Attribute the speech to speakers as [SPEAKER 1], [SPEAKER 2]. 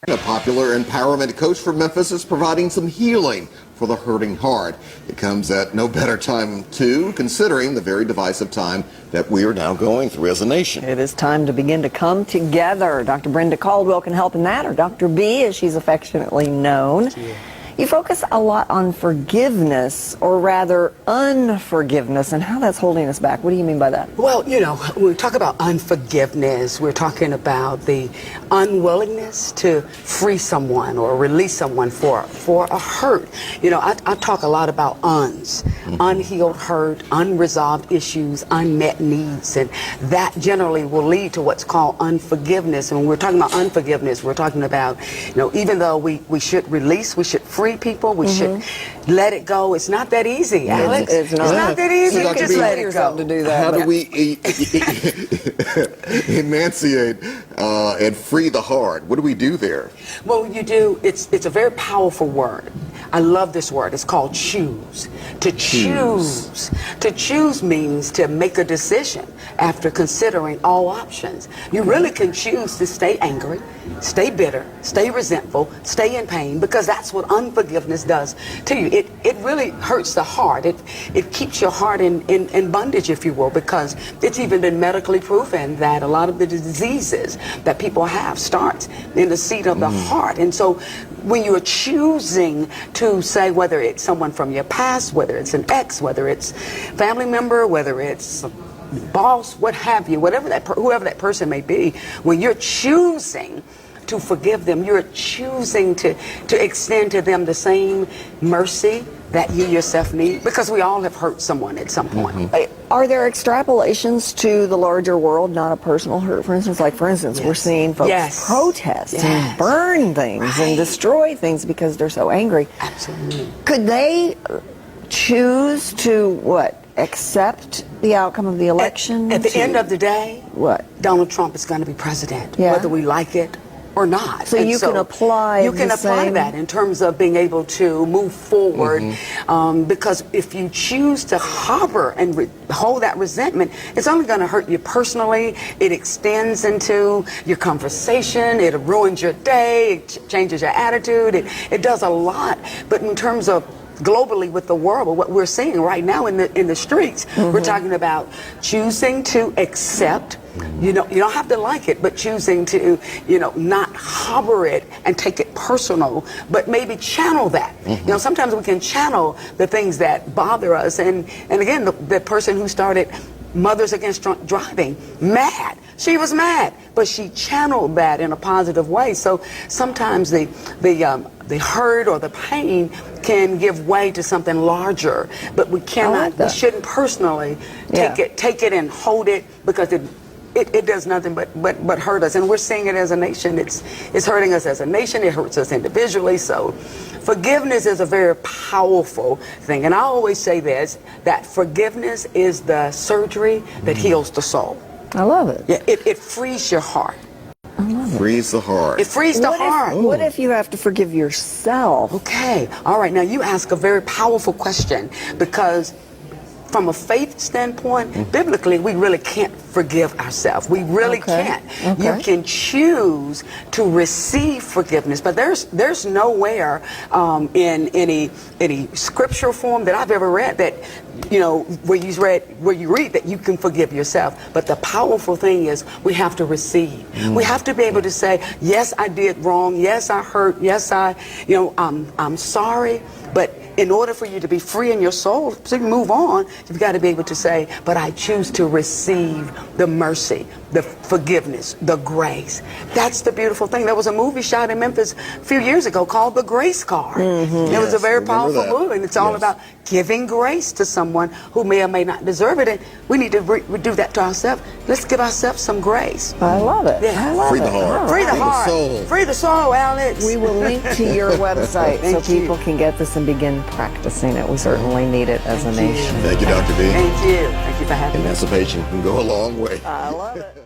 [SPEAKER 1] A popular empowerment coach from Memphis is providing some healing for the hurting heart. It comes at no better time, too, considering the very divisive time that we are now going through as a nation.
[SPEAKER 2] It is time to begin to come together. Dr. Brenda Caldwell can help in that, or Dr. B, as she's affectionately known. You focus a lot on forgiveness, or rather unforgiveness, and how that's holding us back. What do you mean by that?
[SPEAKER 3] Well, you know, when we talk about unforgiveness, we're talking about the unwillingness to free someone or release someone for a hurt. You know, I talk a lot about unhealed hurt, unresolved issues, unmet needs, and that generally will lead to what's called unforgiveness. And when we're talking about unforgiveness, we're talking about, you know, even though we should release, we should free people, we should let it go. It's not that easy, Alex.
[SPEAKER 2] It's not
[SPEAKER 3] that easy.
[SPEAKER 1] So
[SPEAKER 3] You just let it go.
[SPEAKER 2] To do that,
[SPEAKER 1] how do we emancipate and free the heart? What do we do there?
[SPEAKER 3] Well, you do. It's a very powerful word. I love this word. It's called choose. To choose. To choose means to make a decision after considering all options. You really can choose to stay angry, stay bitter, stay resentful, stay in pain, because that's what unforgiveness does to you. It really hurts the heart. It keeps your heart in bondage, if you will, because it's even been medically proven that a lot of the diseases that people have starts in the seat of the heart. And so when you're choosing to say, whether it's someone from your past, whether it's an ex, whether it's family member, whether it's boss, what have you, whoever that person may be, when you're choosing to forgive them, you're choosing to extend to them the same mercy that you yourself need, because we all have hurt someone at some point.
[SPEAKER 2] Are there extrapolations to the larger world, not a personal hurt? For instance, we're seeing folks protest and burn things and destroy things because they're so angry.
[SPEAKER 3] Absolutely.
[SPEAKER 2] Could they choose to, accept the outcome of the election?
[SPEAKER 3] At the end of the day, Donald Trump is going to be president, whether we like it or not.
[SPEAKER 2] So you can apply
[SPEAKER 3] that in terms of being able to move forward, because if you choose to harbor and hold that resentment, it's only going to hurt you personally. It extends into your conversation. It ruins your day. It changes your attitude. It does a lot. But in terms of globally with the world, what we're seeing right now in the streets, we're talking about choosing to accept. You know, you don't have to like it, but choosing to, not harbor it and take it personal, but maybe channel that. You know, sometimes we can channel the things that bother us. And again, the person who started Mothers Against Drunk Driving, mad. She was mad, but she channeled that in a positive way. So sometimes the hurt or the pain can give way to something larger, but we cannot, we shouldn't personally take it and hold it, because it does nothing but hurt us. And we're seeing it as a nation. It's hurting us as a nation. It hurts us individually. So forgiveness is a very powerful thing. And I always say this, that forgiveness is the surgery that heals the soul.
[SPEAKER 2] I love it.
[SPEAKER 3] Yeah, it frees your heart.
[SPEAKER 1] Frees the heart.
[SPEAKER 3] It frees the heart.
[SPEAKER 2] What if you have to forgive yourself?
[SPEAKER 3] Okay. All right. Now you ask a very powerful question, because from a faith standpoint, biblically, we really can't forgive ourselves. We really can't. You can choose to receive forgiveness, but there's nowhere in any scriptural form that I've ever read that, where you read that you can forgive yourself. But the powerful thing is we have to receive. We have to be able to say, yes, I did wrong. Yes, I hurt. Yes, I'm sorry. But in order for you to be free in your soul, to move on, you've got to be able to say, but I choose to receive the mercy, the forgiveness, the grace. That's the beautiful thing. There was a movie shot in Memphis a few years ago called The Grace Card. It was a very powerful movie, and it's all about giving grace to someone who may or may not deserve it. And we need to do that to ourselves. Let's give ourselves some grace.
[SPEAKER 2] I love it.
[SPEAKER 3] Yeah.
[SPEAKER 2] I love
[SPEAKER 1] Free the heart.
[SPEAKER 3] Free the heart. Free the soul, Alex.
[SPEAKER 2] We will link to your website so people can get this and begin practicing it. We certainly need it as a nation.
[SPEAKER 1] Thank you, Dr. B.
[SPEAKER 3] Thank you. Thank you for having me.
[SPEAKER 1] Emancipation can go a long way.
[SPEAKER 2] I love it.